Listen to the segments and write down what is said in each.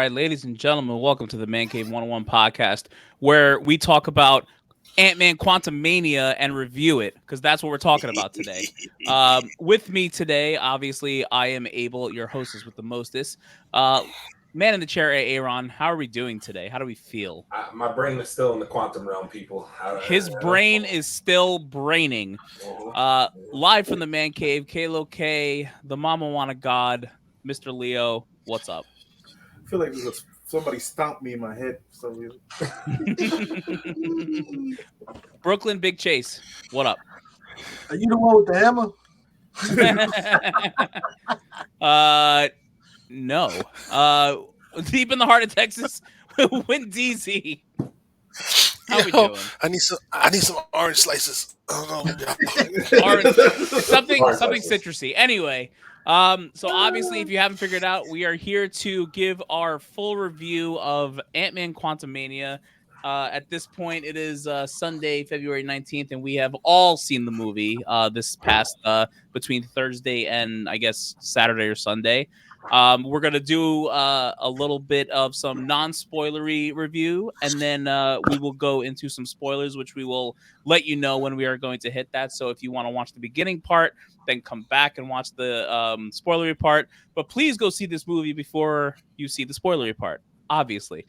right, ladies and gentlemen, welcome to the Mancave101 Podcast, where we talk about Ant-Man Quantumania and review it, because that's what we're talking about today. With me today, obviously, I am Abel, your hostess with the mostest. Man in the chair, Aaron, how are we doing today? How do we feel? My brain is still in the quantum realm, people. His brain is still braining. Live from the Man Cave, Kalo K, the Mama Wanna God, Mr. Leo, what's up? I feel like somebody stomped me in my head for some reason. Brooklyn Big Chase, what up? Are you the one with the hammer? No. Deep in the heart of Texas, Win DZ. How we doing? I need some orange slices. Orange, something citrusy. Anyway, so obviously, if you haven't figured out, we are here to give our full review of Ant-Man Quantumania. At this point, it is Sunday, February 19th, and we have all seen the movie this past between Thursday and I guess Saturday or Sunday. We're going to do a little bit of some non-spoilery review, and then we will go into some spoilers, which we will let you know when we are going to hit that. So if you want to watch the beginning part, then come back and watch the spoilery part. But please go see this movie before you see the spoilery part, obviously.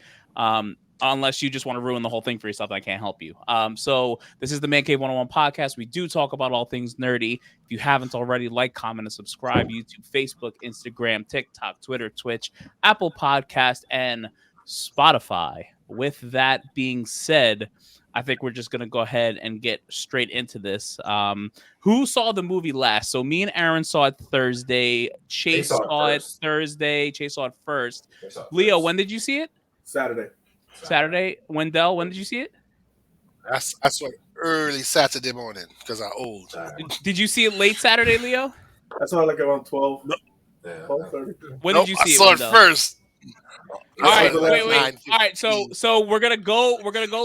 Unless you just want to ruin the whole thing for yourself, I can't help you. So this is the Mancave101 Podcast. We do talk about all things nerdy. If you haven't already, like, comment, and subscribe. YouTube, Facebook, Instagram, TikTok, Twitter, Twitch, Apple Podcast, and Spotify. With that being said, I think we're just going to go ahead and get straight into this. Who saw the movie last? So me and Aaron saw it Thursday. Chase saw it Thursday. Chase saw it first. Leo, when did you see it? Saturday. Wendell, when did you see it? I saw it early Saturday morning because I'm old. Did you see it late Saturday, Leo? I saw it like around 12. No. 12:30. When did you see it? I saw it first. All right, wait. All right, so we're gonna go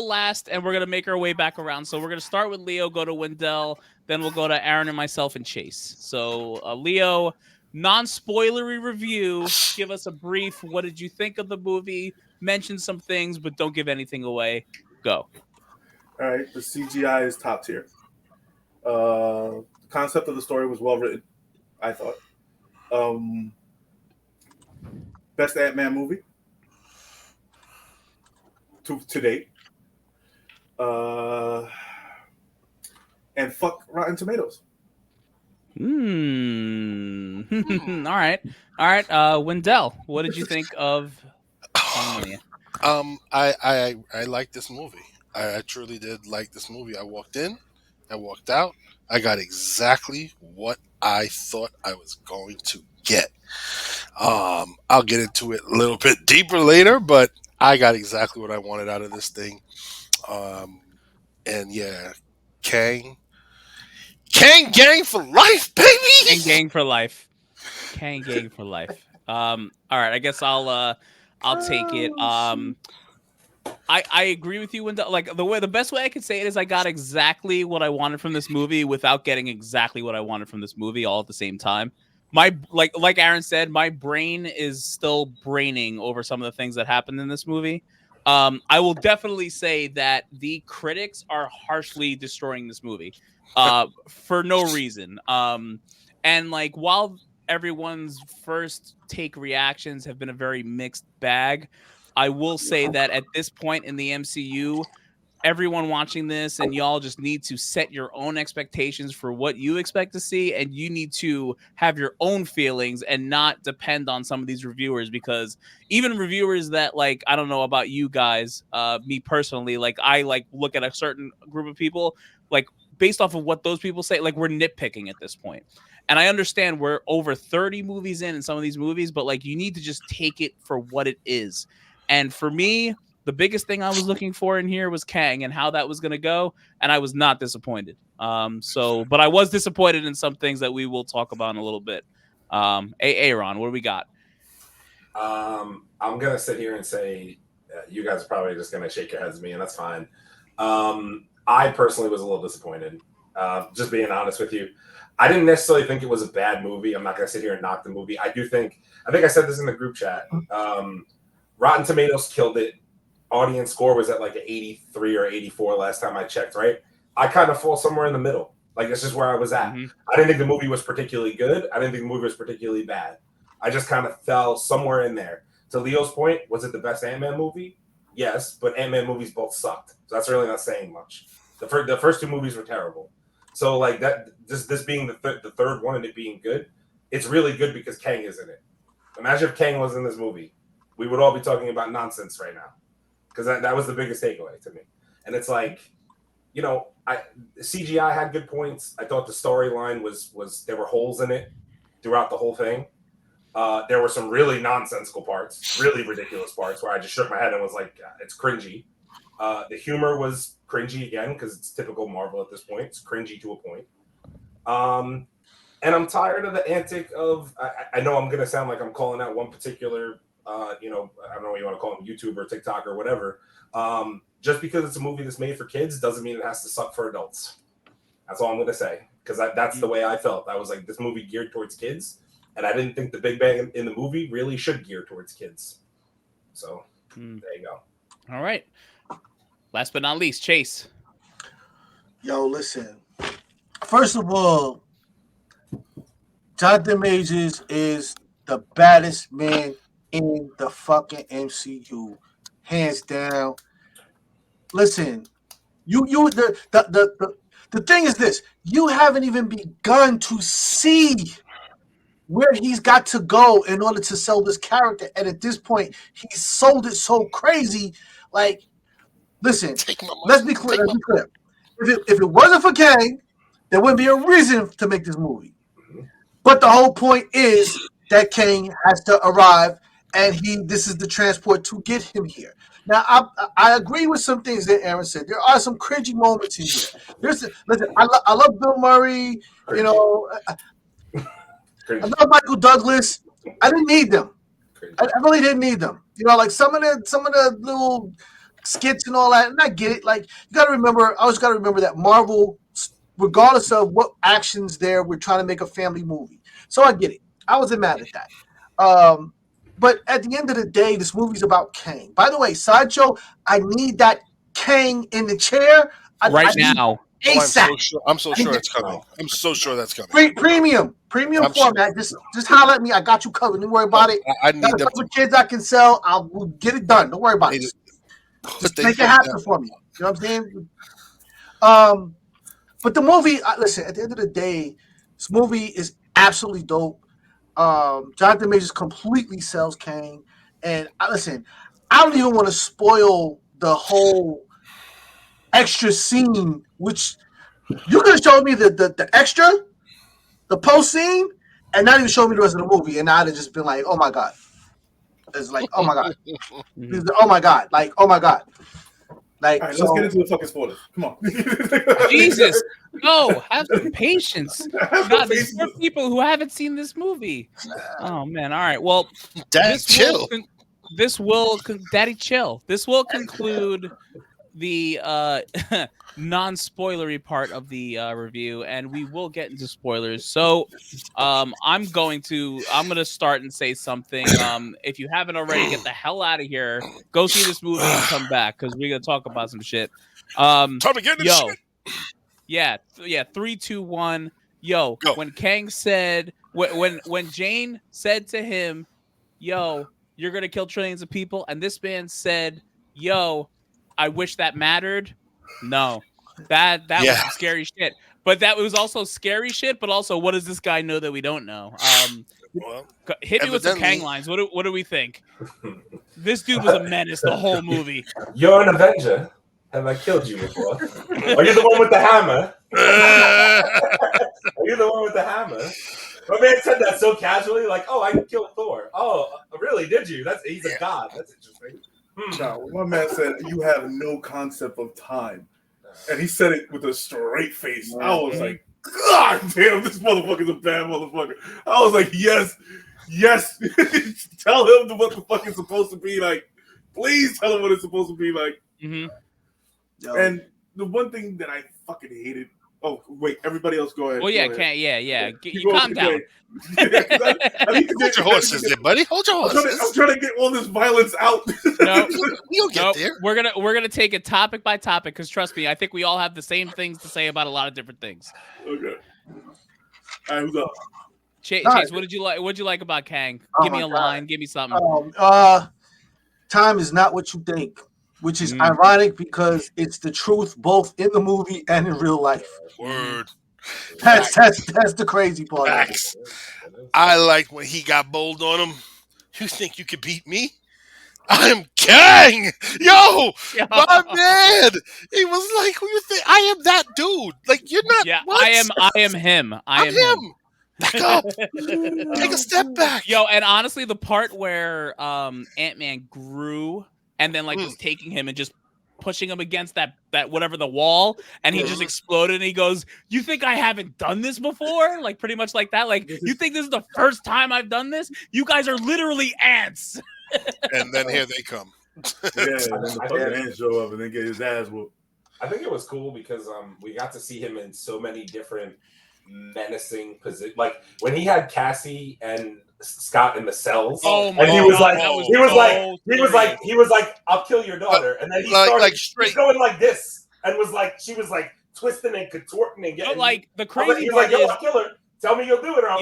last, and we're gonna make our way back around. So we're gonna start with Leo, go to Wendell, then we'll go to Aaron and myself and Chase. So Leo, non-spoilery review. Give us a brief. What did you think of the movie? Mention some things, but don't give anything away. Go. All right, the CGI is top tier. The concept of the story was well written, I thought. Best Ant-Man movie to date. And fuck Rotten Tomatoes. All right. Wendell, what did you think of Quantumania? I like this movie. I truly did like this movie. I walked in, I walked out. I got exactly what I thought I was going to get. I'll get into it a little bit deeper later, but I got exactly what I wanted out of this thing. And yeah, KANG gang for life, baby. KANG gang for life. KANG gang for life. All right, I guess I'll take it. I agree with you, Wendell. Like the best way I could say it is I got exactly what I wanted from this movie without getting exactly what I wanted from this movie all at the same time. My like Aaron said, my brain is still braining over some of the things that happened in this movie. I will definitely say that the critics are harshly destroying this movie for no reason. And like while everyone's first take reactions have been a very mixed bag, I will say that at this point in the MCU, everyone watching this and y'all just need to set your own expectations for what you expect to see, and you need to have your own feelings and not depend on some of these reviewers, because even reviewers that, like, I don't know about you guys, me personally, like I like look at a certain group of people, like based off of what those people say, like we're nitpicking at this point. And I understand we're over 30 movies in some of these movies, but like you need to just take it for what it is. And for me, the biggest thing I was looking for in here was KANG and how that was going to go, and I was not disappointed. But I was disappointed in some things that we will talk about in a little bit. Aaron, what do we got? I'm gonna sit here and say you guys are probably just gonna shake your heads at me, and that's fine. I personally was a little disappointed. Just being honest with you, I didn't necessarily think it was a bad movie. I'm not gonna sit here and knock the movie. I think I said this in the group chat. Rotten Tomatoes killed it. Audience score was at like an 83 or 84 last time I checked, right? I kind of fall somewhere in the middle. Like, that's just where I was at. I didn't think the movie was particularly good. I didn't think the movie was particularly bad. I just kind of fell somewhere in there. To Leo's point, was it the best Ant-Man movie? Yes, but Ant-Man movies both sucked. So that's really not saying much. The first two movies were terrible. So, like, that, this being the third one and it being good, it's really good because Kang is in it. Imagine if Kang was in this movie. We would all be talking about nonsense right now. Because that was the biggest takeaway to me. And it's like, you know, CGI had good points. I thought the storyline was there were holes in it throughout the whole thing. There were some really nonsensical parts, really ridiculous parts where I just shook my head and was like, it's cringy. The humor was cringy again because it's typical Marvel at this point. It's cringy to a point. And I'm tired of the antic of, I know I'm going to sound like I'm calling out one particular, you know, I don't know what you want to call him, YouTuber, TikTok, or whatever. Just because it's a movie that's made for kids doesn't mean it has to suck for adults. That's all I'm going to say. Because that's the way I felt. I was like, this movie geared towards kids. And I didn't think the Big Bang in the movie really should gear towards kids. So, there you go. All right. Last but not least, Chase. Yo, listen. First of all, Jonathan Majors is the baddest man in the fucking MCU. Hands down. Listen, the thing is this. You haven't even begun to see where he's got to go in order to sell this character. And at this point, he's sold it so crazy. Like, listen, let's be clear. If it wasn't for Kang, there wouldn't be a reason to make this movie. But the whole point is that Kang has to arrive, and this is the transport to get him here. Now, I agree with some things that Aaron said. There are some cringy moments in here. Listen, I love Bill Murray. You know, I love Michael Douglas. I didn't need them. I really didn't need them. You know, like some of the little skits and all that. And I get it. Like, I always got to remember that Marvel, regardless of what actions we're trying to make a family movie. So I get it. I wasn't mad at that. But at the end of the day, this movie's about Kang. By the way, Sideshow, I need that Kang in the chair right now. ASAP. I'm so sure it's coming. I'm so sure that's coming. Premium format. Just holler at me. I got you covered. Don't worry about it. I need them. For kids I can sell. We'll get it done. Don't worry about it. Just make it happen for me. You know what I'm saying? But the movie, listen, at the end of the day, this movie is absolutely dope. Jonathan Majors completely sells Kang. And listen, I don't even want to spoil the whole extra scene, which you could have showed me the extra, the post scene, and not even show me the rest of the movie. And I'd have just been like, oh my God. It's like, oh my God. Oh my God. Like, oh my God. Like, all right, let's get into the fucking spoilers. Come on. Jesus. No, have some patience. God, there's more people who haven't seen this movie. Oh, man. All right. Well, Daddy, chill. Daddy, chill. This will conclude the non-spoilery part of the review, and we will get into spoilers. So I'm going to start and say something. If you haven't already, get the hell out of here. Go see this movie and come back, because we're gonna talk about some shit. Time to get into shit. Yeah, 3, 2, 1. Yo, go. When Kang said, when Jane said to him, yo, you're gonna kill trillions of people, and this man said, yo, I wish that mattered. No, that was some scary shit. But that was also scary shit. But also, what does this guy know that we don't know? Hit me with some Kang lines. What do we think? This dude was a menace the whole movie. You're an Avenger. Have I killed you before? Are you the one with the hammer? Are you the one with the hammer? My man said that so casually, like, "Oh, I killed Thor." Oh, really? Did you? He's a god. That's interesting. No, my man said you have no concept of time, and he said it with a straight face. I was like, God damn, this motherfucker's a bad motherfucker. I was like, yes. Tell him what the fuck it's supposed to be like. Please tell him what it's supposed to be like. Mm-hmm. And the one thing that I fucking hated Oh wait, everybody else go ahead. Well, yeah, go ahead. You calm down. Hold your horses there, buddy. Hold your horses. I'm trying to get all this violence out. No, You'll get there. We're gonna take it topic by topic because trust me, I think we all have the same things to say about a lot of different things. Okay. All right, who's up? Chase, what did you like? What'd you like about Kang? Oh Give me a my God. line. Give me something. Time is not what you think, which is ironic because it's the truth both in the movie and in real life. Word. That's the crazy part. Facts. I liked when he got bold on him. You think you could beat me? I'm Kang! Yo! My man! He was like, who you think? I am that dude. Like, you're not. Yeah, what? I am him. I am him. Back up. Take a step back. Yo, and honestly, the part where Ant-Man grew and then like was taking him and just pushing him against that whatever the wall, and he just exploded and he goes, "You think I haven't done this before?" Like pretty much like that. Like, you think this is the first time I've done this? You guys are literally ants. And then here they come. Yeah, and then the fucking ants show up and then get his ass whooped. I think it was cool because we got to see him in so many different menacing positions. Like when he had Cassie and Scott in the cells, Oh my and he was God, like, that was he was like, "I'll kill your daughter," and then he started straight going like this, and was like, she was like twisting and contorting and getting. But like the he crazy was part like, "Yo, is, I'll kill her. Tell me you'll do it." Or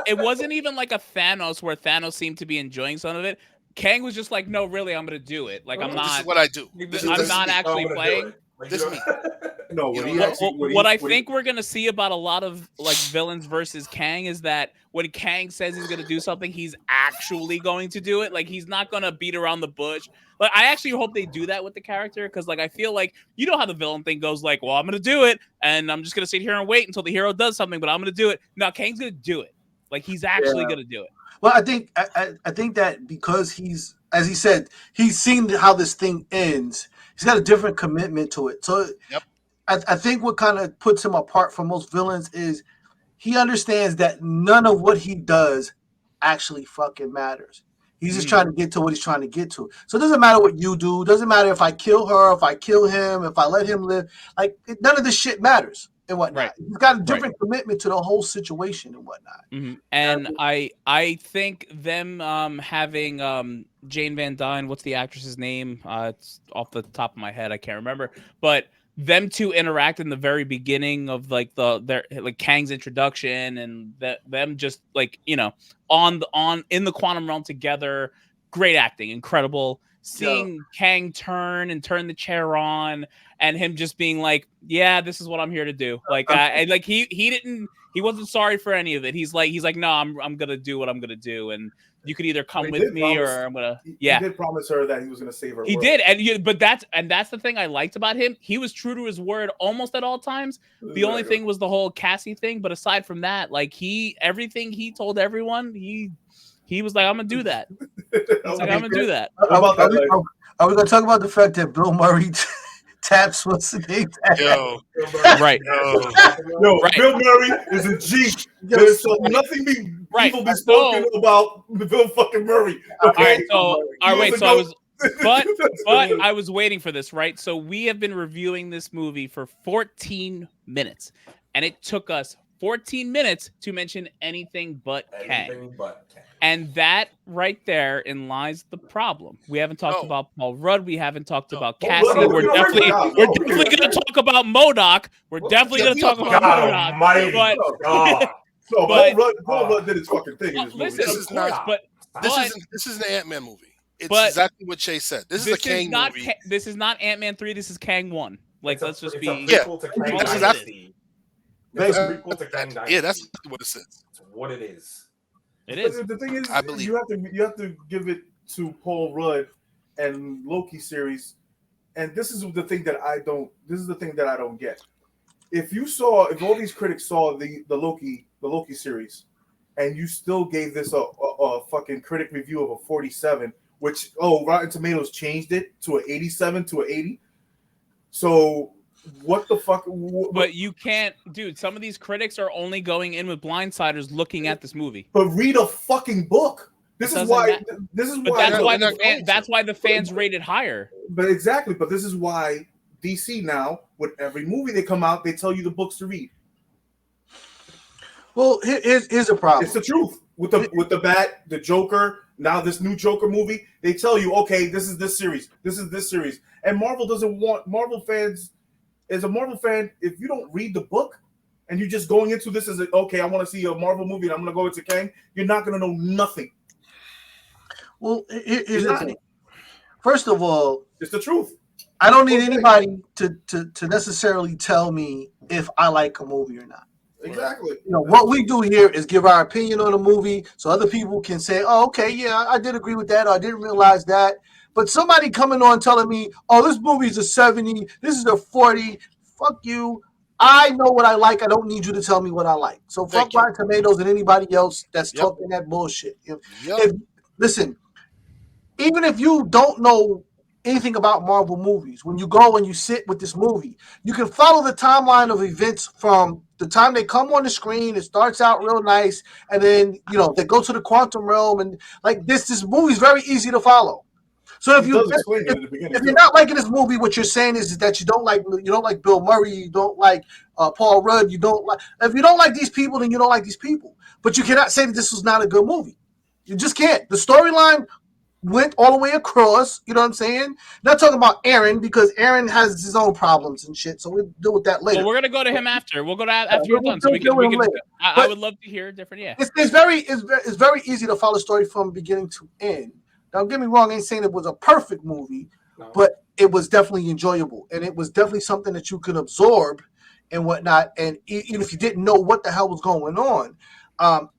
it wasn't even like a Thanos where Thanos seemed to be enjoying some of it. Kang was just like, "No, really, I'm gonna do it. Like I'm This not. is what I do. I'm not actually playing." This me. No, what I think we're gonna see about a lot of like villains versus Kang is that when Kang says he's gonna do something, he's actually going to do it. Like he's not gonna beat around the bush. Like I actually hope they do that with the character because like I feel like you know how the villain thing goes. Like, well, I'm gonna do it, and I'm just gonna sit here and wait until the hero does something, but I'm gonna do it. No, Kang's gonna do it. Like he's actually gonna do it. Well, I think that because he's, as he said, he's seen how this thing ends. He's got a different commitment to it. So I think what kind of puts him apart from most villains is he understands that none of what he does actually fucking matters. He's just trying to get to what he's trying to get to. So it doesn't matter what you do. It doesn't matter if I kill her, if I kill him, if I let him live. Like none of this shit matters and whatnot. Right. He's got a different commitment to the whole situation and whatnot. And I think them having Jane Van Dyne, what's the actress's name? It's off the top of my head, I can't remember. But them two interact in the very beginning of like their Kang's introduction and them just like in the quantum realm together. Great acting, incredible. Seeing Kang turn the chair on and him just being like, yeah, this is what I'm here to do. Like and like he wasn't sorry for any of it. He's like, no, I'm gonna do what I'm gonna do, and you could either come with me or I'm gonna. Yeah, he did promise her that he was gonna save her. He did, but that's the thing I liked about him. He was true to his word almost at all times. The only thing was the whole Cassie thing, but aside from that, like everything he told everyone, he was like, I'm gonna do that. I'm gonna do that. Are we gonna talk about the fact that Bill Murray taps what's the name? Yo, right. Right. Bill Murray is a G. There's nothing evil be spoken about Bill fucking Murray. Okay. All right. So I was waiting for this, right? So we have been reviewing this movie for 14 minutes, and it took us 14 minutes to mention anything but Kang. And that right therein lies the problem. We haven't talked about Paul Rudd. We haven't talked about Cassie. We're definitely going to talk about MODOK. We're definitely going to talk about MODOK. Paul Rudd did his fucking thing. Listen, of course, but this is an Ant-Man movie. It's exactly what Chase said. This is a Kang movie. This is not Ant-Man 3. This is Kang 1. Like, let's just be. That's what it says. It's what it is. It is. The thing is, I believe you have to give it to Paul Rudd and Loki series, and this is the thing that I don't get. If all these critics saw the Loki series, and you still gave this a fucking critic review of a 47, which Rotten Tomatoes changed it to an 87 to an 80. So what the fuck? But you can't, dude. Some of these critics are only going in with blindsiders looking at this movie. But read a fucking book. That's why the fans rate it higher. But this is why the fans DC now, with every movie they come out, they tell you the books to read. Well, here's a problem. It's the truth. With the Bat, the Joker, now this new Joker movie, they tell you, okay, this is this series. And Marvel doesn't want Marvel fans. As a Marvel fan, if you don't read the book and you're just going into this as okay, I want to see a Marvel movie and I'm going to go into Kang, you're not going to know nothing. Well, here's the thing. First of all, it's the truth. I don't need anybody to necessarily tell me if I like a movie or not. Exactly. You know, what we do here is give our opinion on a movie so other people can say, oh, okay, yeah, I did agree with that, or I didn't realize that. But somebody coming on telling me, oh, this movie's a 70, this is a 40, fuck you. I know what I like. I don't need you to tell me what I like. So fuck Rotten Tomatoes and anybody else that's talking that bullshit. Listen, even if you don't know anything about Marvel movies, when you go and you sit with this movie, you can follow the timeline of events from the time they come on the screen. It starts out real nice, and then they go to the quantum realm, and like this movie is very easy to follow. So if you're not liking this movie, what you're saying is that you don't like Bill Murray, you don't like Paul Rudd, if you don't like these people, then you don't like these people. But you cannot say that this was not a good movie. You just can't. The storyline went all the way across, you know what I'm saying? Not talking about Aaron, because Aaron has his own problems and shit, so we'll deal with that later. Well, we're gonna go to him after. We'll go to after you're done, so we can I would love to hear different. Yeah, it's very easy to follow a story from beginning to end. Now, don't get me wrong, I ain't saying it was a perfect movie, but it was definitely enjoyable, and it was definitely something that you could absorb and whatnot. And even if you didn't know what the hell was going on,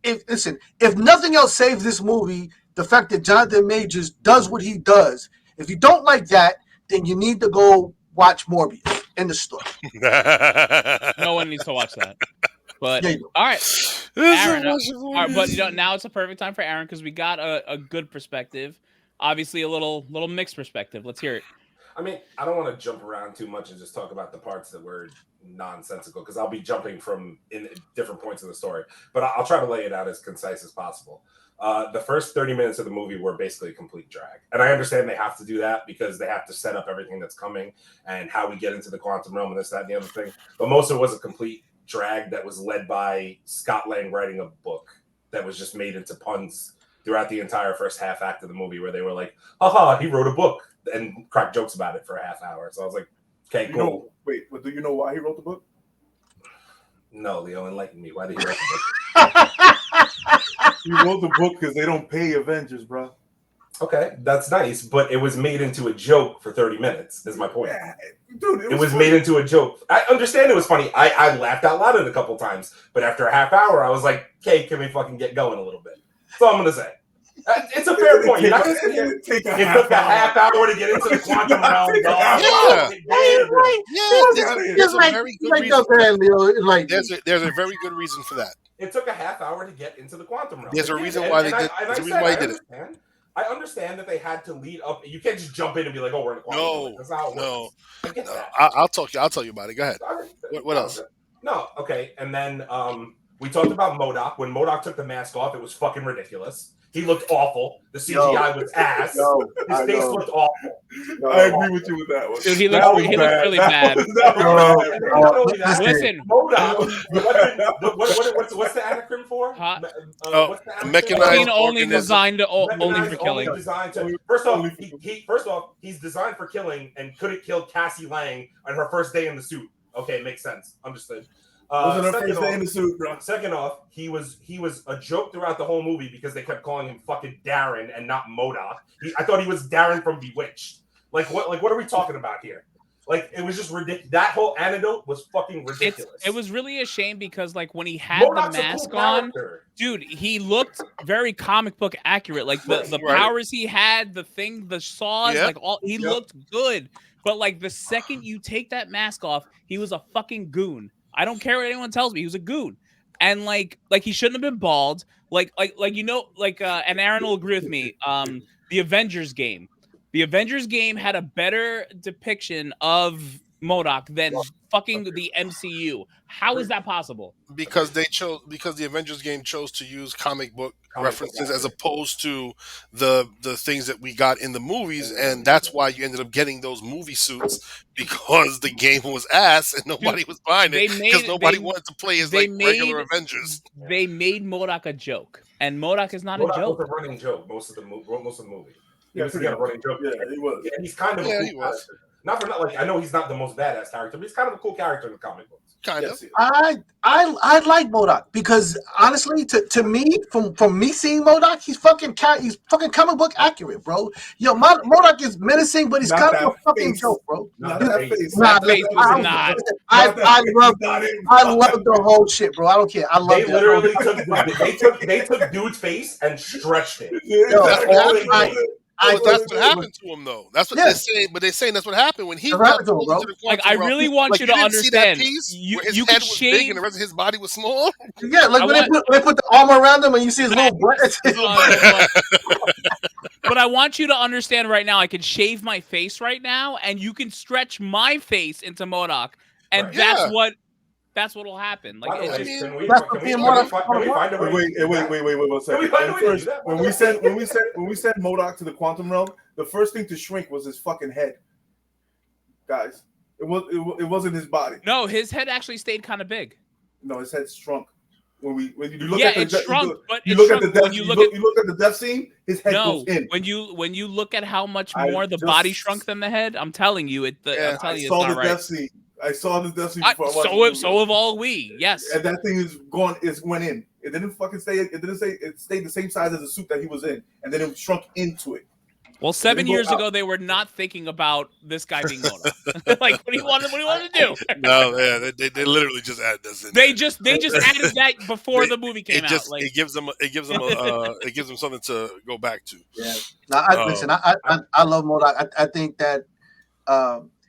if nothing else saves this movie, the fact that Jonathan Majors does what he does. If you don't like that, then you need to go watch Morbius. End of story. No one needs to watch that. But all right, Aaron. All right, but now it's a perfect time for Aaron because we got a good perspective. Obviously, a little mixed perspective. Let's hear it. I mean, I don't want to jump around too much and just talk about the parts that were nonsensical because I'll be jumping from in different points of the story. But I'll try to lay it out as concise as possible. The first 30 minutes of the movie were basically a complete drag. And I understand they have to do that because they have to set up everything that's coming and how we get into the quantum realm and this, that, and the other thing. But most of it was a complete drag that was led by Scott Lang writing a book that was just made into puns throughout the entire first half act of the movie where they were like, haha, he wrote a book and cracked jokes about it for a half hour. So I was like, okay, cool. But do you know why he wrote the book? No, Leo, enlighten me. Why did he write the book? He wrote the book because they don't pay Avengers, bro. Okay, that's nice, but it was made into a joke for 30 minutes, is my point. Yeah, dude, it was made into a joke. I understand it was funny. I laughed out loud at it a couple times, but after a half hour, I was like, okay, can we fucking get going a little bit? That's all I'm going to say. It's a fair point. It took a half hour to get into the quantum realm. There's a very good reason for that. It took a half hour to get into the quantum realm. There's a reason why they did. There's a reason why they did it. I understand that they had to lead up. You can't just jump in and be like, "Oh, we're in the quantum realm." That's not how it works. I get that. I'll tell you about it. Go ahead. What else? No, okay. And then we talked about MODOK. When MODOK took the mask off, it was fucking ridiculous. He looked awful. The CGI was ass. His face looked awful. I agree with you with that one. Dude, he looked really bad. Listen, MODOK. What's the acronym for? Mechanized only designed only for killing. First off, he's designed for killing and couldn't kill Cassie Lang on her first day in the suit. Okay, makes sense. Understood. Wasn't her first day in the suit, bro. Second off, he was a joke throughout the whole movie because they kept calling him fucking Darren and not MODOK. I thought he was Darren from Bewitched. Like what are we talking about here? Like it was just ridiculous. That whole anecdote was fucking ridiculous. It was really a shame because like when he had MODOK's the mask on, dude, he looked very comic book accurate. Like the powers he had, the saws, he looked good. But like the second you take that mask off, he was a fucking goon. I don't care what anyone tells me. He was a goon, and like he shouldn't have been bald. And Aaron will agree with me. The Avengers game had a better depiction of MODOK than fucking the MCU. How is that possible? Because the Avengers game chose to use comic book references as opposed to the things that we got in the movies, and that's why you ended up getting those movie suits, because the game was ass and nobody was buying it because nobody wanted to play as regular Avengers. They made MODOK a joke, and MODOK is not a joke. Was a running joke most of the movie. Yeah, He a running joke. Yeah, he was. Yeah, he's kind of a cool character. I know he's not the most badass character, but he's kind of a cool character in the comic books. Kind of. I like MODOK because honestly, to me, from me seeing MODOK, he's fucking comic book accurate, bro. Yo, MODOK is menacing, but he's kind of a fucking joke, bro. Not that face. I love the whole shit, bro. I don't care. I love it. They literally took dude's face and stretched it. That's what happened to him, though. That's what they say. But they're saying that's what happened when he got to him, like, I really want you to understand. His head was big and the rest of his body was small. Yeah, like when they put the armor around him and you see his little breath. But I want you to understand right now. I can shave my face right now, and you can stretch my face into MODOK, and that's what will happen. Like, wait, 1 second. When we sent MODOK to the quantum realm, the first thing to shrink was his fucking head. Guys, it wasn't his body. No, his head actually stayed kind of big. No, his head shrunk. When you look at the death scene, his head goes in. When you look at how much more the body shrunk than the head, I'm telling you, I'm telling you, it's not right. Death scene. I saw the death scene before. So have all we. Yes. And that thing went in. It didn't fucking stay. It didn't say it stayed the same size as the suit that he was in, and then it shrunk into it. Well, 7 years ago, they were not thinking about this guy being MODOK. Like, what do you want to do? No, yeah, they literally just added this in. They just added that before the movie came out. Like, it gives them something to go back to. Yeah. Now, listen, I love MODOK. I think that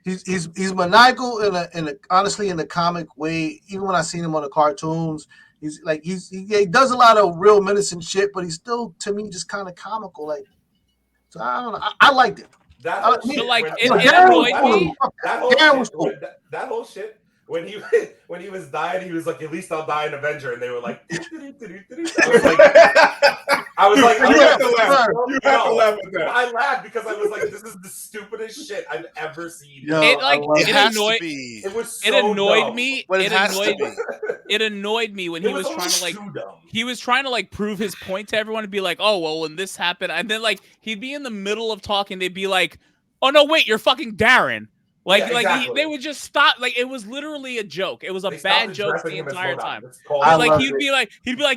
he's maniacal honestly in the comic way. Even when I seen him on the cartoons, he does a lot of real menacing shit, but he's still, to me, just kind of comical. Like, so I don't know. I liked it. That whole shit. When he was dying, he was like, "At least I'll die an Avenger," and they were like, I was like, you have to laugh. You have to laugh at that. I laughed because I was like, "This is the stupidest shit I've ever seen." It annoyed me when he was trying to like prove his point to everyone and be like, "Oh well, when this happened," and then like he'd be in the middle of talking, they'd be like, "Oh no, wait, you're fucking Darren." They would just stop. Like, it was literally a joke. It was a bad joke the entire time. Like he'd be like,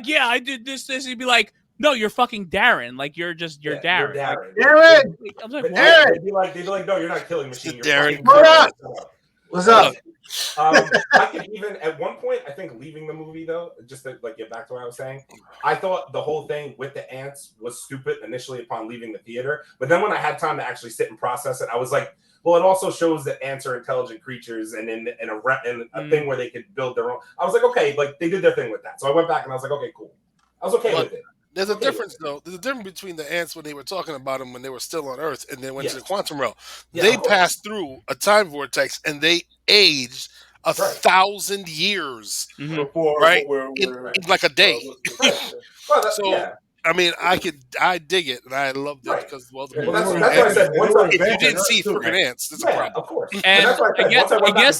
"Yeah, I did this." He'd be like, "No, you're fucking Darren. Like, you're Darren." Darren. I'm like, Darren. They'd be like, "No, you're not Killing Machine. You're Darren. What's up?" I could even at one point, I think, leaving the movie though, just to like get back to what I was saying, I thought the whole thing with the ants was stupid initially upon leaving the theater, but then when I had time to actually sit and process it, I was like, well, it also shows that ants are intelligent creatures, and in a thing where they could build their own. I was like, okay, like they did their thing with that, so I went back and I was like, okay, cool. I was okay with it. There's a difference, though. There's a difference between the ants when they were talking about them when they were still on Earth and then went to the quantum realm. They passed through a time vortex and they aged 1,000 years before, in like a day. I mean, I dig it and I loved it because that's what I said. If you didn't see freaking ants, that's a problem. Of course. And I guess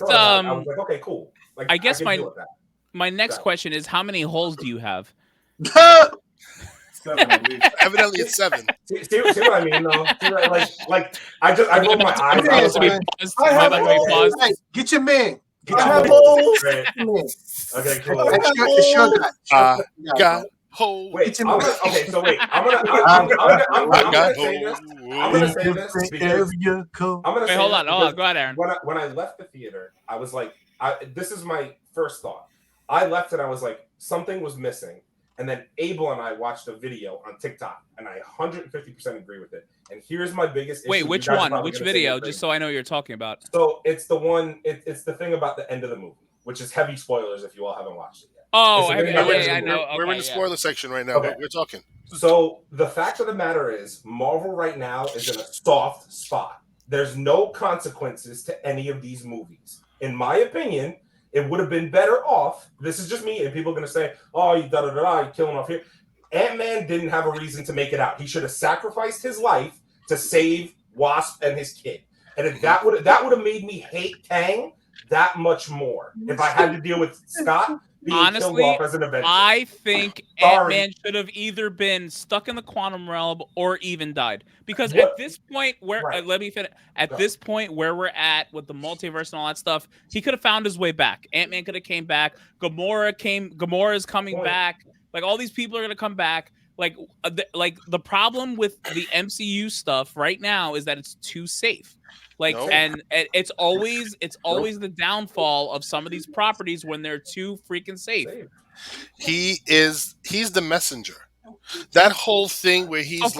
I was like, okay, cool. Like, I guess my next question is, how many holes do you have? 7 at least. Evidently, it's 7. See what I mean, though? I rolled my eyes. Get your man. I have holes. Okay, cool. It's your guy. Got holes. Wait, I'm gonna say this because hold on, go ahead, Aaron. When I left the theater, I was like, this is my first thought. I left and I was like, something was missing. And then Abel and I watched a video on TikTok, and I 150% agree with it. And here's my biggest issue. Wait, which one? Which video? Just so I know what you're talking about. So it's the one. It's the thing about the end of the movie, which is heavy spoilers if you all haven't watched it yet. Oh, I know. We're in the spoiler section right now. We're talking. So the fact of the matter is, Marvel right now is in a soft spot. there's no consequences to any of these movies. In my opinion, it would have been better off. This is just me, and people are going to say, "Oh, you you killing off here." Ant-Man didn't have a reason to make it out. He should have sacrificed his life to save Wasp and his kid. And if that would have made me hate Kang that much more. If I had to deal with Scott being killed off as an Avenger. I think Ant-Man should have either been stuck in the quantum realm or even died. Because at this point where let me finish. At this point where we're at with the multiverse and all that stuff, he could have found his way back. Ant-Man could have came back. Gamora's coming back. Like all these people are gonna come back. Like the problem with the MCU stuff right now is that it's too safe. And it's always the downfall of some of these properties when they're too freaking safe. He's the messenger. That whole thing where he's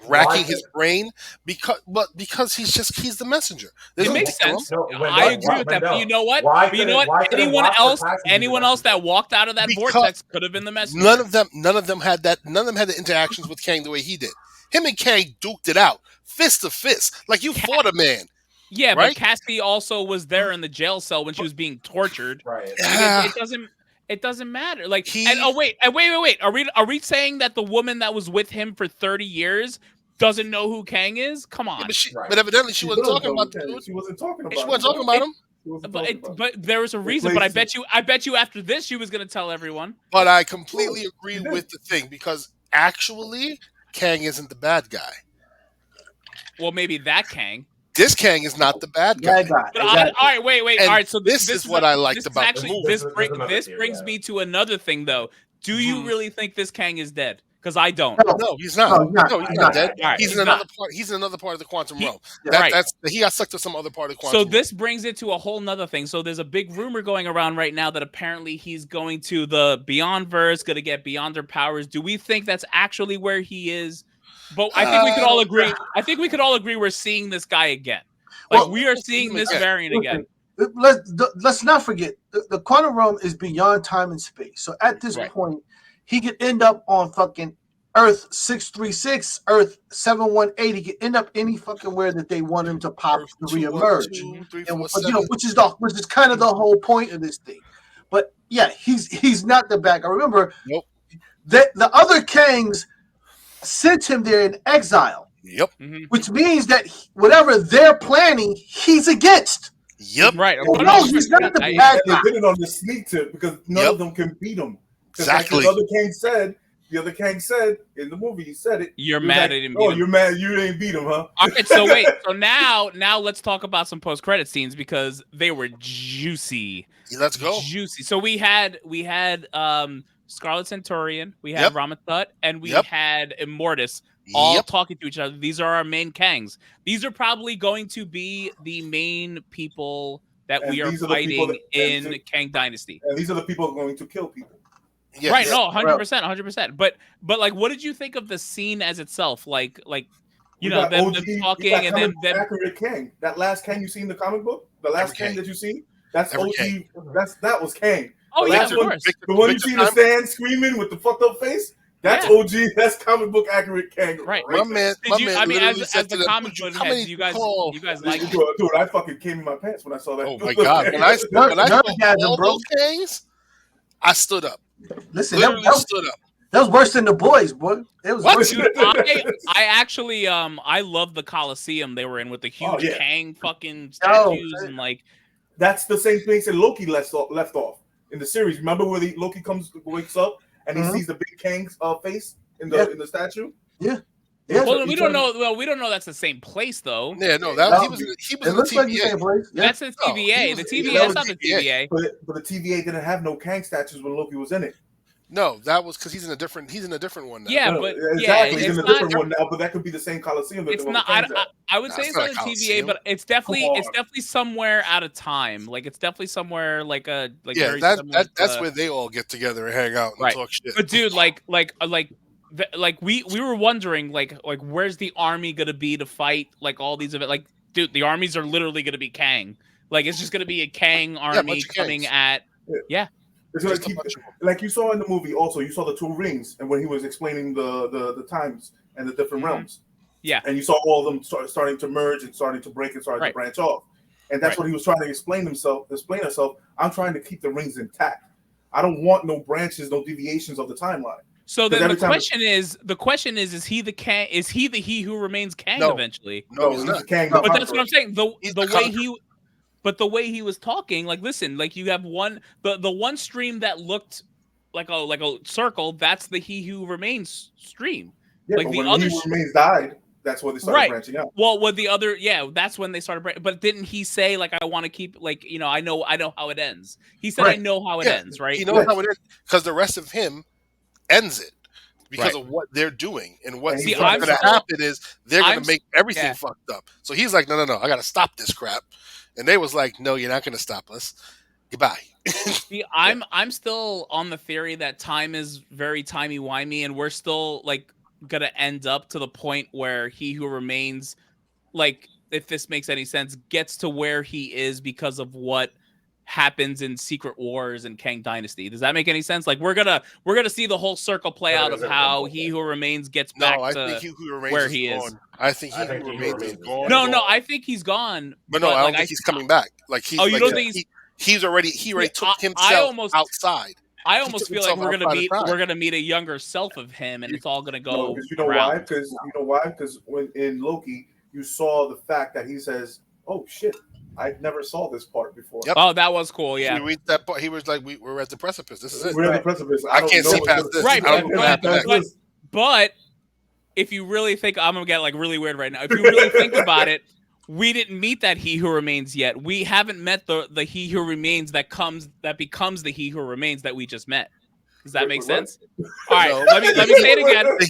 racking his brain because he's the messenger. It makes sense. I agree with that. But you know what? Anyone else that walked out of that vortex could have been the messenger. None of them had that. None of them had the interactions with Kang the way he did. Him and Kang duked it out, fist to fist, like you fought a man. Yeah, right? But Cassie also was there in the jail cell when she was being tortured. Right. It doesn't matter. Like, wait. Are we saying that the woman that was with him for 30 years doesn't know who Kang is? Come on. Yeah, but evidently she wasn't talking about the dude. She wasn't talking about him. She wasn't talking about him. But there was a reason. But I bet you after this she was going to tell everyone. But I completely agree with the thing because actually Kang isn't the bad guy. Well, maybe that Kang. This Kang is not the bad guy. But all right, wait. And all right, so this is what I liked about the movie. This brings me to another thing, though. Do you really think this Kang is dead? Because I don't. No, he's not. No, he's not dead. Right, he's in another part. He's in another part of the quantum realm. He got sucked to some other part of the quantum. So this brings it to a whole nother thing. So there's a big rumor going around right now that apparently he's going to the Beyondverse, going to get Beyonder powers. Do we think that's actually where he is? But I think we could all agree. I think we could all agree we're seeing this guy again. Like we are seeing this variant again. Let's not forget the quantum realm is beyond time and space. So at this point, he could end up on fucking Earth 636, Earth 718. He could end up any fucking where that they want him to pop to reemerge. Which is kind of the whole point of this thing. But yeah, he's not the bad guy. Remember, that the other Kangs sent him there in exile. Yep. Which means that whatever they're planning, he's against. Yep. Right. No, he's not the bad guy. They did it on the sneak tip because none of them can beat him. Exactly. The other Kang said in the movie, he said it. You're mad at him. Oh, you're mad you didn't beat him, huh? All right, so wait. So now let's talk about some post-credit scenes because they were juicy. Let's go. Juicy. So we had Scarlet Centurion, we had Ramatut, and we had Immortus all talking to each other. These are our main Kangs. These are probably going to be the main people that we are fighting in Kang Dynasty. And these are the people going to kill people. Yes. Right, no, 100%. But like, what did you think of the scene as itself? Like you know, them talking and then accurate Kang. That last Kang you see in the comic book, the last Kang that you see, that's OG. That was Kang. Oh yeah, of course. The one you see in the stand screaming with the fucked up face. That's OG. That's comic book accurate Kang. Right. My man. I mean, as the comic book heads, you guys like it? Dude, I fucking came in my pants when I saw that. Oh my god! When I saw all those Kangs, I stood up. Listen, stood up. That was worse than the boys, boy. It was worse. Dude, I actually I love the Coliseum they were in with the huge Kang fucking statues and like. That's the same place that Loki left off in the series. Remember where Loki wakes up and he sees the big Kang's face in the statue? Yeah. Well, we don't know. Well, we don't know that's the same place, though. Yeah, no, he was in the TVA. Like that's the TVA. The TVA. That's not the TVA. But the TVA didn't have no Kang statues when Loki was in it. No, that was because he's in a different one now. Yeah, but exactly, he's in a different one now. But that could be the same Coliseum. It's not. I would say it's not the TVA, but it's definitely somewhere out of time. Like it's definitely somewhere like a like. Yeah, that's where they all get together and hang out and talk shit. But dude, like we were wondering like where's the army gonna be to fight like all these events? Like, dude, the armies are literally gonna be Kang. Like it's just gonna be a Kang army coming at. Yeah. It's gonna keep, like you saw in the movie. Also, you saw the two rings, and when he was explaining the times and the different realms. Yeah. And you saw all of them starting to merge and starting to break and starting to branch off. And that's what he was trying to explain himself. I'm trying to keep the rings intact. I don't want no branches, no deviations of the timeline. So then the question is he the Kang? Is he the He Who Remains Kang eventually? No, he's not Kang. But that's what I'm saying. The way he was talking, like, listen, like, you have the one stream that looked like a circle. That's the He Who Remains stream. Yeah, like but the when other He Who Remains died, that's when they started branching out. Well, with the other, that's when they started branching. But didn't he say, like, I want to keep, like, you know, I know how it ends. He said, I know how it ends, right? He knows how it ends because the rest of him ends it because of what they're doing and what's going to happen is they're going to make everything fucked up. So he's like, no, I got to stop this crap. And they was like, no, you're not going to stop us. Goodbye. See, I'm still on the theory that time is very timey-wimey, and we're still, like, gonna end up to the point where He Who Remains, like, if this makes any sense, gets to where he is because of what happens in Secret Wars and Kang Dynasty. Does that make any sense? Like, we're gonna see the whole circle play out of how He Who Remains gets back to where he is. I think He Who Remains is gone. No, I think he's gone. But no, I don't think he's coming back. Like, he's you don't think he already took himself outside. I almost feel like we're gonna meet a younger self of him, and it's all gonna go. No, you know why? Because when in Loki, you saw the fact that he says, "Oh shit, I never saw this part before." Yep. Oh, that was cool. Yeah, he reached that part. He was like, "We're at the precipice. This is it. We're at the precipice. I can't see past this." Right, but if you really think, I'm gonna get, like, really weird right now. If you really think about it, we didn't meet that He Who Remains yet. We haven't met the He Who Remains that becomes the He Who Remains that we just met. Does that make sense? All right, let me say it again. The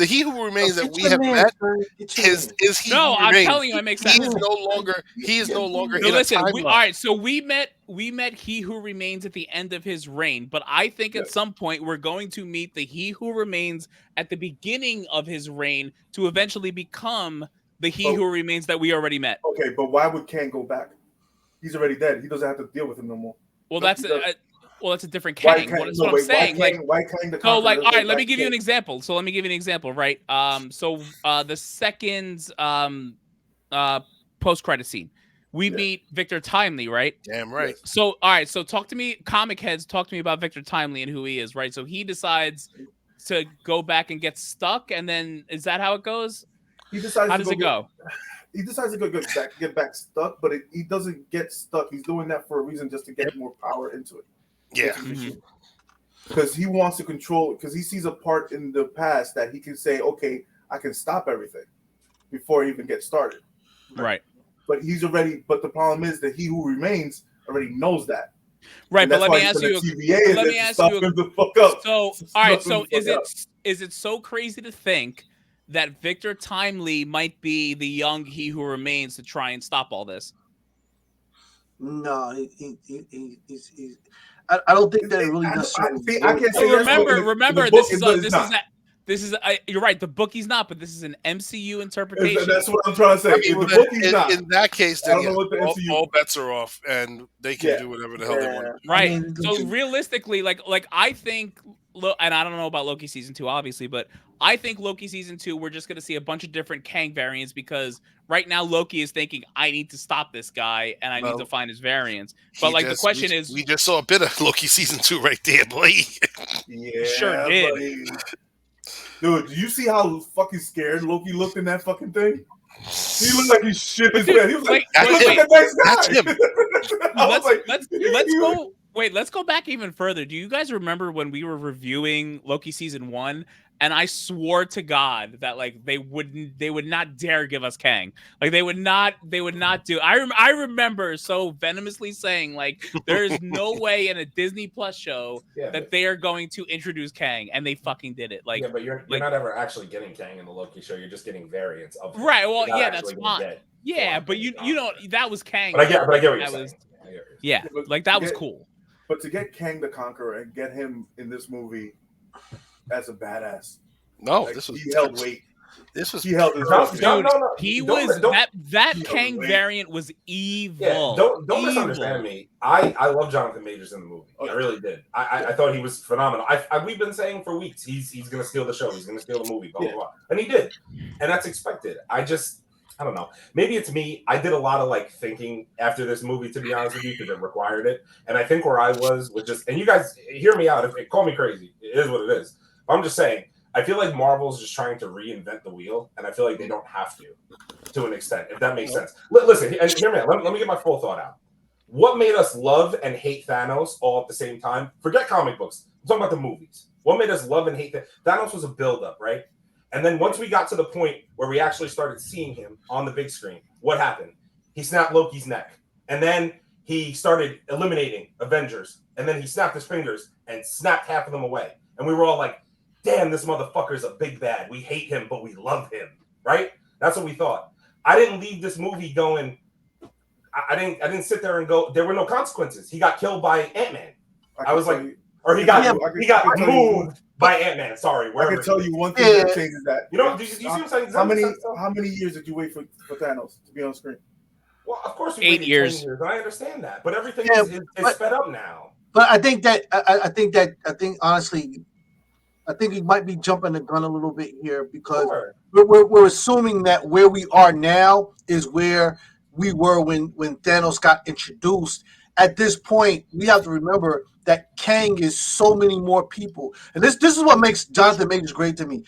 He Who Remains that we have met is He. No, who I'm remains. telling you, it makes sense. He is no longer. No, listen. All right, so we met He Who Remains at the end of his reign, but I think at some point we're going to meet the He Who Remains at the beginning of his reign to eventually become the He Who Remains that we already met. Okay, but why would Kang go back? He's already dead. He doesn't have to deal with him no more. Well, that's a different Kang. What I'm saying. Why Kang the Conqueror? So, like, all right, let me give you an example. Right? The second post-credit scene, we meet Victor Timely, right? Damn right. So, all right, so talk to me, comic heads, talk to me about Victor Timely and who he is, right? So he decides to go back and get stuck, and then is that how it goes? How does it go? He decides to get back stuck, but he doesn't get stuck. He's doing that for a reason, just to get more power into it. Yeah. Because he wants to control, because he sees a part in the past that he can say, okay, I can stop everything before he even gets started. Right. But the problem is that He Who Remains already knows that. Right, but let me ask you. So, all right, so is it so crazy to think that Victor Timely might be the young He Who Remains to try and stop all this? No, I don't think that it really does. I can't say. Remember, this is you're right. The book he's not, but this is an MCU interpretation. That's what I'm trying to say. In that case, then all bets are off, and they can do whatever the hell they want. Right. So realistically, like I think, and I don't know about Loki season 2, obviously, but I think Loki season 2, we're just going to see a bunch of different Kang variants, because right now Loki is thinking, I need to stop this guy and I need to find his variants. But the question is, we just saw a bit of Loki season 2 right there, boy. Yeah, sure did. Buddy. Dude, did you see how fucking scared Loki looked in that fucking thing? He looked like he shit his bed. He was like, look at that nice guy. Let's go back even further. Do you guys remember when we were reviewing Loki season 1? And I swore to God that, like, they would not dare give us Kang. Like, they would not do. I remember so venomously saying, like, there is no way in a Disney Plus show that they are going to introduce Kang, and they fucking did it. Like, but you're not ever actually getting Kang in the Loki show. You're just getting variants of him. Right. Well, yeah, that's fine. Yeah, but you know that was Kang. But I get what you're saying. Yeah, like that was cool. But to get Kang the Conqueror and get him in this movie as a badass. No, like, this was he held weight. This was He held his No, own. Dude, no. he Don't- was don't- that he Kang was variant was evil. Yeah, don't Evil. misunderstand me. I love Jonathan Majors in the movie. I really did. I thought he was phenomenal. We've been saying for weeks he's gonna steal the show. He's gonna steal the movie. Blah blah blah. And he did, and that's expected. I don't know. Maybe it's me. I did a lot of like thinking after this movie, to be honest with you, because it required it. And I think where I was just, and you guys hear me out. If call me crazy, it is what it is. But I'm just saying. I feel like Marvel's just trying to reinvent the wheel, and I feel like they don't have to an extent, if that makes sense. Listen, and hear me out. Let me get my full thought out. What made us love and hate Thanos all at the same time? Forget comic books. I'm talking about the movies. What made us love and hate Thanos was a buildup, right? And then once we got to the point where we actually started seeing him on the big screen, what happened? He snapped Loki's neck. And then he started eliminating Avengers. And then he snapped his fingers and snapped half of them away. And we were all like, damn, this motherfucker's a big bad. We hate him, but we love him, right? That's what we thought. I didn't leave this movie going, I didn't sit there and go, there were no consequences. He got killed by Ant-Man. I was like, or he got moved by Ant-Man. Sorry, I can tell you one thing that changes that. You know, do you see what I'm saying? How many years did you wait for Thanos to be on screen? Well, of course, we 8 waited years. 10 years. I understand that, but everything is sped up now. But I think honestly, I think he might be jumping the gun a little bit here because we're assuming that where we are now is where we were when Thanos got introduced. At this point, we have to remember that Kang is so many more people, and this is what makes Jonathan Majors great to me.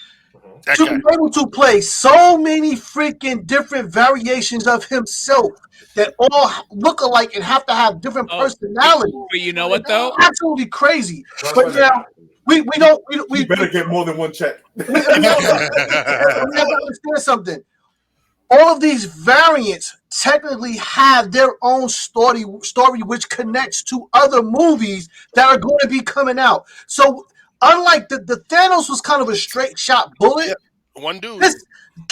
To be able to play so many freaking different variations of himself that all look alike and have to have different personalities. But you know what though? Absolutely crazy. But now we better get more than one check. We have to understand something. All of these variants technically have their own story which connects to other movies that are going to be coming out. So unlike the Thanos was kind of a straight shot bullet. Yeah, one dude. This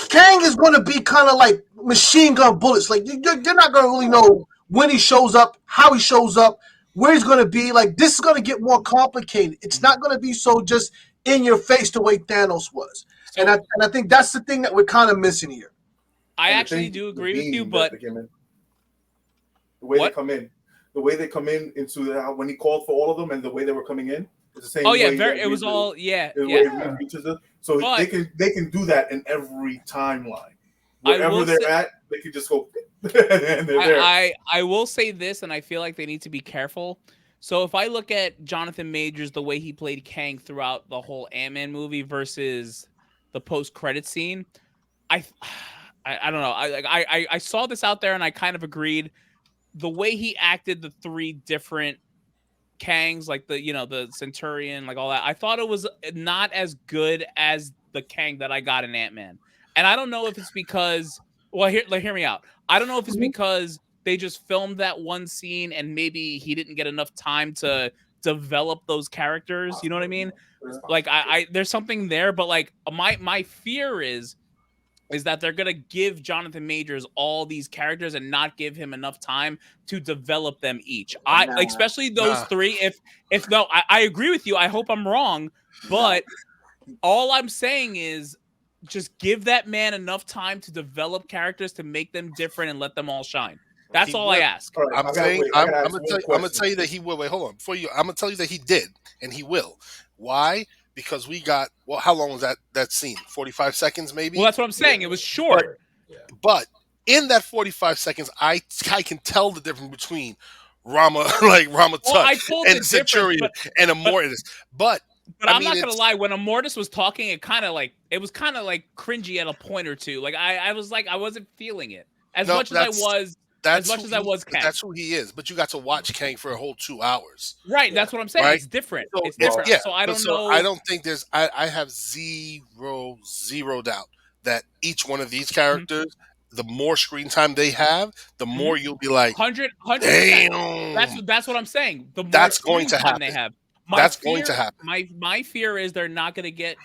Kang is going to be kind of like machine gun bullets. Like you're not going to really know when he shows up, how he shows up, where he's going to be. Like this is going to get more complicated. It's not going to be so just in your face the way Thanos was. So, and I think that's the thing that we're kind of missing here. I actually do agree with you, but the way they come in into when he called for all of them and the way they were coming in is the same. Oh yeah, way it was all So but, they can do that in every timeline. Wherever they're at, they can just go. And they're there. I will say this, and I feel like they need to be careful. So if I look at Jonathan Majors, the way he played Kang throughout the whole Ant-Man movie versus the post-credit scene, I don't know. I saw this out there and I kind of agreed. The way he acted the three different Kangs, like the Centurion, like all that, I thought it was not as good as the Kang that I got in Ant-Man. And I don't know if it's because, well, hear me out. I don't know if it's because they just filmed that one scene and maybe he didn't get enough time to develop those characters. You know what I mean? Like there's something there, but like my fear is that they're gonna give Jonathan Majors all these characters and not give him enough time to develop them each. Especially those three. If no, I agree with you. I hope I'm wrong, but all I'm saying is just give that man enough time to develop characters to make them different and let them all shine. That's all I ask. I'm gonna tell you that he will. Wait, hold on. Before you, I'm gonna tell you that he did, and he will. Why? Because we got, well, how long was that scene? 45 seconds, maybe? Well, that's what I'm saying. It was short. But in that 45 seconds, I can tell the difference between Rama Tut and Centurion and Immortus. But I'm not gonna lie. When Immortus was talking, it was kind of like cringy at a point or two. Like I was like, I wasn't feeling it as much as I was Kang. That's who he is. But you got to watch Kang for a whole 2 hours. Right. That's what I'm saying. Right? It's different. It's different. Yeah. So I don't know. I don't think there's. I have zero doubt that each one of these characters, the more screen time they have, the more you'll be like, 100%. Damn. That's what I'm saying. The more that's going to happen. They have. Going to happen. My fear is they're not going to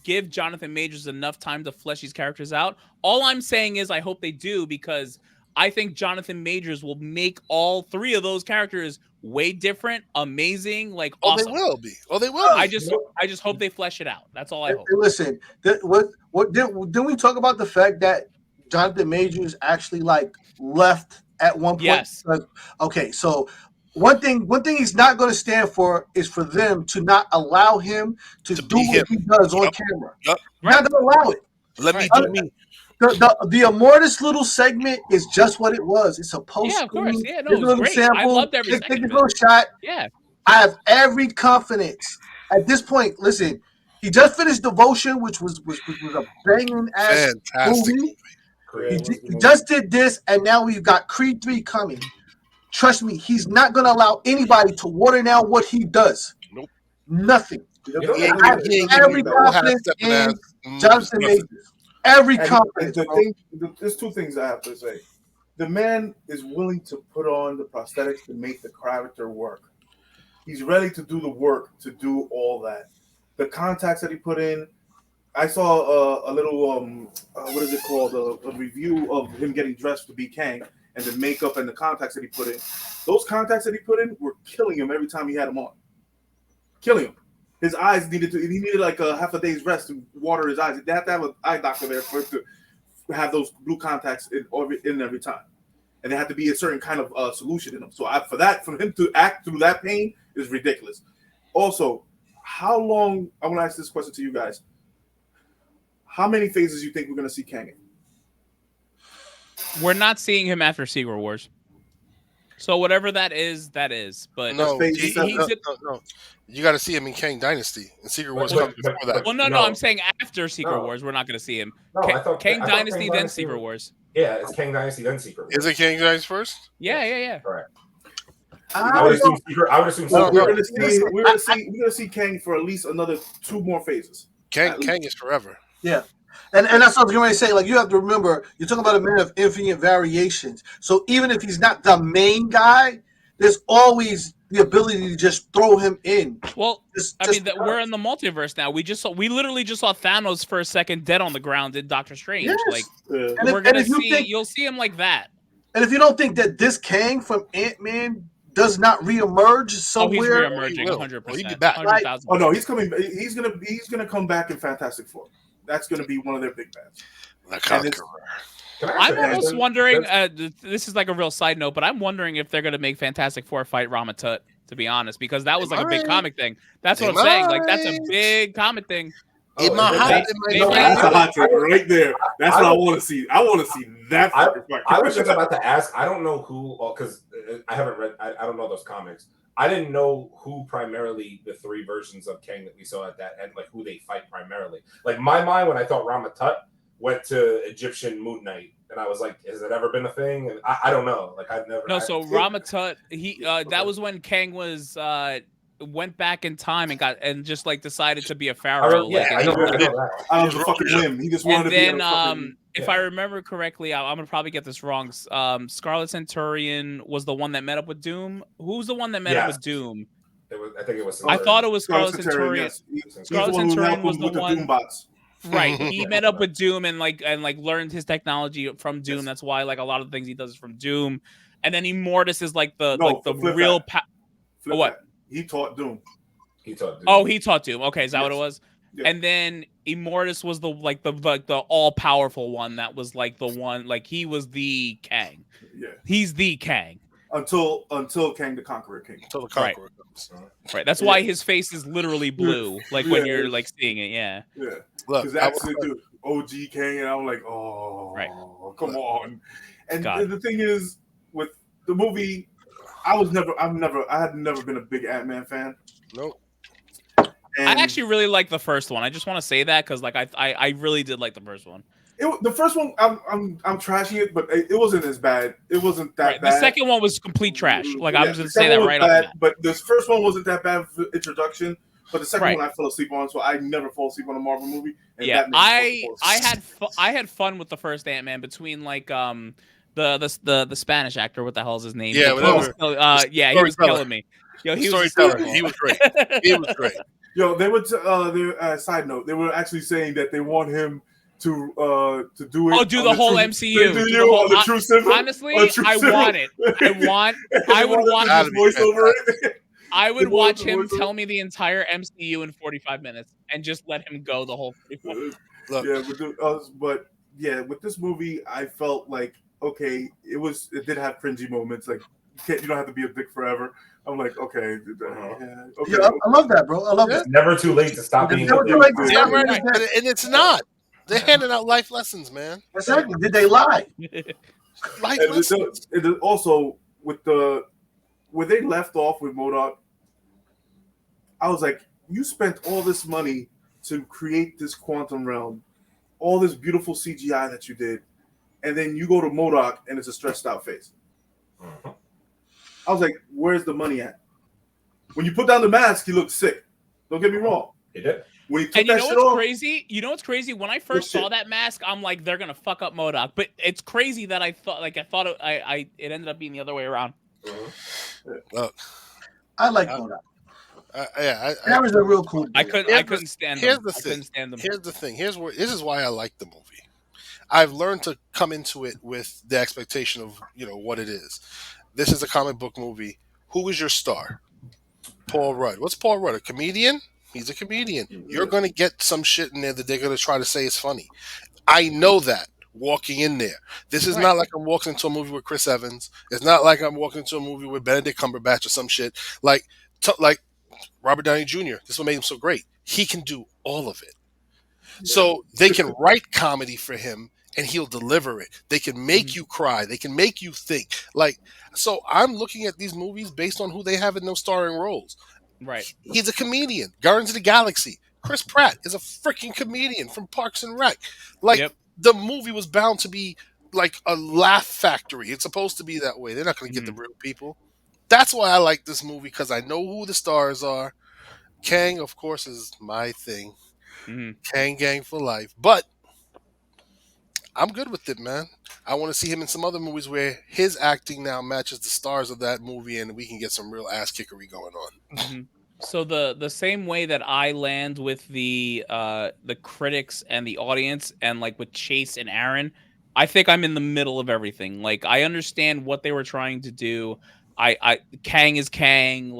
give Jonathan Majors enough time to flesh these characters out. All I'm saying is I hope they do, because I think Jonathan Majors will make all three of those characters way different, amazing, like awesome. They will be. Oh, they will. I just hope they flesh it out. That's all I hope. Listen, didn't we talk about the fact that Jonathan Majors actually like left at one point? Yes. Okay, so one thing he's not going to stand for is for them to not allow him to do what he does on camera. Not going to allow it. Let me do me. The Immortus little segment is just what it was. It's a post. Yeah, of course. Yeah, no, it was great. Sample, I loved every second take a of it. little shot. Yeah. I have every confidence at this point. Listen, he just finished Devotion, which was a banging ass Fantastic movie. He just did this, and now we've got Creed 3 coming. Trust me, he's not going to allow anybody to water down what he does. Nope. Nothing. You I have every confidence in Jonathan Majors. Every confidence. There's two things I have to say. The man is willing to put on the prosthetics to make the character work. He's ready to do the work to do all that. The contacts that he put in, I saw a little what is it called? A review of him getting dressed to be Kang and the makeup and the contacts that he put in. Those contacts that he put in were killing him every time he had them on. Killing him. His eyes he needed like a half a day's rest to water his eyes. They have to have an eye doctor there for it to have those blue contacts in every time. And there had to be a certain kind of solution in them. So for him to act through that pain is ridiculous. Also, how long, I want to ask this question to you guys. How many phases do you think we're going to see Kang in? We're not seeing him after Secret Wars. So whatever that is. But no. You got to see him in Kang Dynasty. And Secret Wars comes before that. Well, no. I'm saying after Secret Wars, we're not going to see him. I thought Kang Dynasty, then Secret Wars. Yeah, it's Kang Dynasty, then Secret Wars. Is it Kang Dynasty first? Yeah. Correct. I would assume we're going to see Kang for at least another 2 more phases. Kang is forever. Yeah. And that's what I was going to say. Like, you have to remember, you're talking about a man of infinite variations. So even if he's not the main guy, there's always the ability to just throw him in. Well, we're in the multiverse now. We literally just saw Thanos for a second dead on the ground in Doctor Strange. Yes. Like, we're gonna see. You'll see him like that. And if you don't think that this Kang from Ant-Man does not reemerge somewhere, he's reemerging 100%. He'll be back. Oh no, he's coming. He's gonna come back in Fantastic Four. That's gonna be one of their big bands. I'm almost wondering. This is like a real side note, but I'm wondering if they're gonna make Fantastic Four fight Rama Tut. To be honest, because that was like a big comic thing. That's what I'm saying. Like, that's a big comic thing. That's a hot take right there. That's what I want to see. I want to see that. I was just about to ask. I don't know who, because I haven't read. I don't know those comics. I didn't know who primarily the 3 versions of Kang that we saw at that end, like who they fight primarily. Like, my mind when I thought Rama Tut went to Egyptian Moon Knight, and I was like, has it ever been a thing? And I don't know. Like, I've never. No, so Rama Tut, that was when Kang was went back in time and just like decided to be a pharaoh. I know that. I was a fucking whim. He just wanted to be. And then, if I remember correctly, I'm gonna probably get this wrong. Scarlet Centurion was the one that met up with Doom. Who's the one that met up with Doom? I think it was. I thought it was Scarlet Centurion. Yes. Scarlet Centurion was the one. Right, he met up with Doom and learned his technology from Doom. That's why like a lot of the things he does is from Doom. And then Immortus is like the real what? He taught Doom. Oh, he taught Doom. Okay, is that what it was? Yeah. And then Immortus was the all powerful one. That was like the one, like he was the Kang. Yeah, he's the Kang until Kang the Conqueror came. Until the Conqueror comes. Right. That's why his face is literally blue, like when you're like seeing it. Yeah. Yeah. Because actually, dude, OG Kang, and I'm like, come on. And the thing is, with the movie, I had never been a big Ant-Man fan. Nope. And I actually really like the first one. I just want to say that because like I really did like the first one. The first one, I'm trashing it, but it wasn't as bad. It wasn't that bad. The second one was complete trash. Like I'm just saying that right off the bat. But this first one wasn't that bad for introduction. But the second one I fell asleep on, so I never fall asleep on a Marvel movie. And I had fun with the first Ant-Man between like the Spanish actor. What the hell is his name? Yeah, he was killing me. Yo, he was great. He was great. Yo, they were. Side note, they were actually saying that they want him to do it. Oh, do the whole MCU. Do the whole, the true symbol. Honestly, I want it. I would watch his voice over it. I would watch him tell me the entire MCU in 45 minutes and just let him go the whole 45 minutes. But with this movie, I felt like, okay, it did have cringy moments. Like, you don't have to be a dick forever. I'm like, okay. I love that, bro. I love that. It's never too late to stop being a dick. And it's not. They're handing out life lessons, man. Exactly. Did they lie? Life lessons. It also, with where they left off with MODOK, I was like, you spent all this money to create this quantum realm, all this beautiful CGI that you did, and then you go to MODOK and it's a stretched out face. I was like, where's the money at? When you put down the mask, he looked sick. Don't get me wrong. He did. When he took and you that know shit what's off, crazy? You know what's crazy? When I first saw that mask, I'm like, they're gonna fuck up MODOK. But it's crazy that I thought it ended up being the other way around. Look, I like MODOK. That was a real cool. I couldn't stand them. Here's the thing. This is why I like the movie. I've learned to come into it with the expectation of what it is. This is a comic book movie. Who is your star? Paul Rudd. What's Paul Rudd? A comedian? He's a comedian. You're going to get some shit in there that they're going to try to say is funny. I know that walking in there. This is not like I'm walking into a movie with Chris Evans. It's not like I'm walking into a movie with Benedict Cumberbatch or some shit. Like Robert Downey Jr. This is what made him so great. He can do all of it. So they can write comedy for him and he'll deliver it. They can make you cry. They can make you think. So I'm looking at these movies based on who they have in those starring roles. Right. He's a comedian. Guardians of the Galaxy. Chris Pratt is a freaking comedian from Parks and Rec. The movie was bound to be like a laugh factory. It's supposed to be that way. They're not going to get the real people. That's why I like this movie, because I know who the stars are. Kang, of course, is my thing. Kang gang for life. But I'm good with it, man. I want to see him in some other movies where his acting now matches the stars of that movie, and we can get some real ass kickery going on. So the same way that I land with the critics and the audience, and like with Chase and Aaron, I think I'm in the middle of everything. Like, I understand what they were trying to do. Kang is Kang,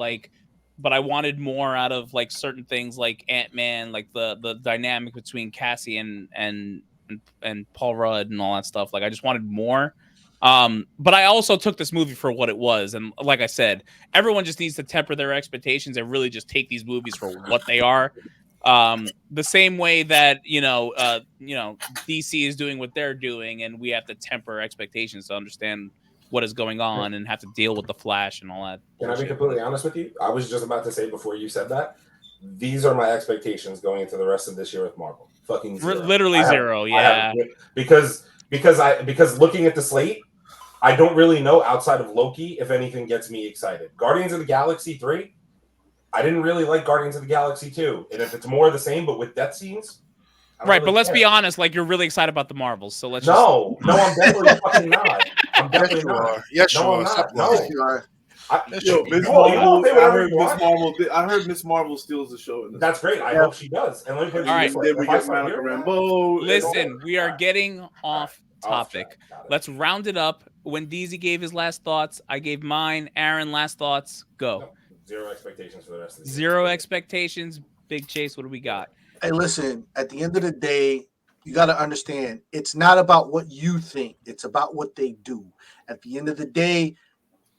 but I wanted more out of like certain things, like Ant-Man, like the dynamic between Cassie and Paul Rudd and all that stuff. Like, I just wanted more. But I also took this movie for what it was, and like I said, everyone just needs to temper their expectations and really just take these movies for what they are. The same way that DC is doing what they're doing, and we have to temper expectations to understand what is going on and have to deal with the Flash and all that. Can I be completely honest with you? I was just about to say before you said that, these are my expectations going into the rest of this year with Marvel. Fucking zero. Literally zero. Yeah. Because looking at the slate, I don't really know outside of Loki if anything gets me excited. Guardians of the Galaxy 3, I didn't really like Guardians of the Galaxy 2. And if it's more of the same but with death scenes, right, but let's be honest, like, you're really excited about the Marvels, so let's No, I'm definitely fucking not. I'm definitely not. Yes, you are. No, you are. I heard Miss Marvel steals the show. That's great. I hope she does. And let me put it this way. Then we get Monica Rambeau. Listen, we are getting off topic. Let's round it up. When DZ gave his last thoughts, I gave mine. Aaron, last thoughts. Go. No, zero expectations for the rest of the Zero expectations. Big Chase, what do we got? Hey, listen, at the end of the day, you got to understand, it's not about what you think. It's about what they do. At the end of the day,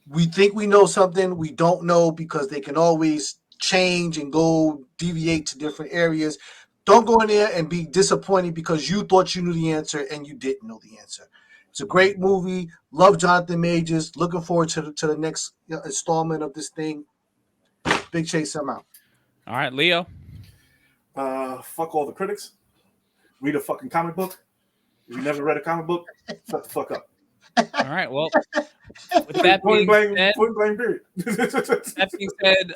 we think we know something we don't know, because they can always change and go deviate to different areas. Don't go in there and be disappointed because you thought you knew the answer and you didn't know the answer. It's a great movie. Love Jonathan Majors. Looking forward to the next installment of this thing. Big Chase, I'm out. All right, Leo. Fuck all the critics. Read a fucking comic book. If you never read a comic book, shut the fuck up. All right, well, with that being said,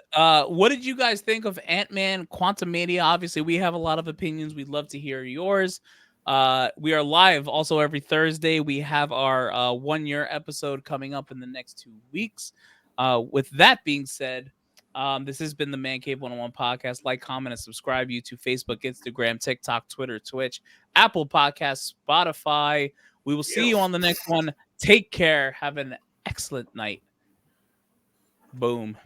what did you guys think of Ant-Man Quantumania? Obviously, we have a lot of opinions. We'd love to hear yours. We are live also every Thursday. We have our 1 year episode coming up in the next 2 weeks. With that being said, This has been the Mancave101 Podcast. Like, comment, and subscribe. YouTube, Facebook, Instagram, TikTok, Twitter, Twitch, Apple Podcasts, Spotify. We will see you on the next one. Take care. Have an excellent night. Boom.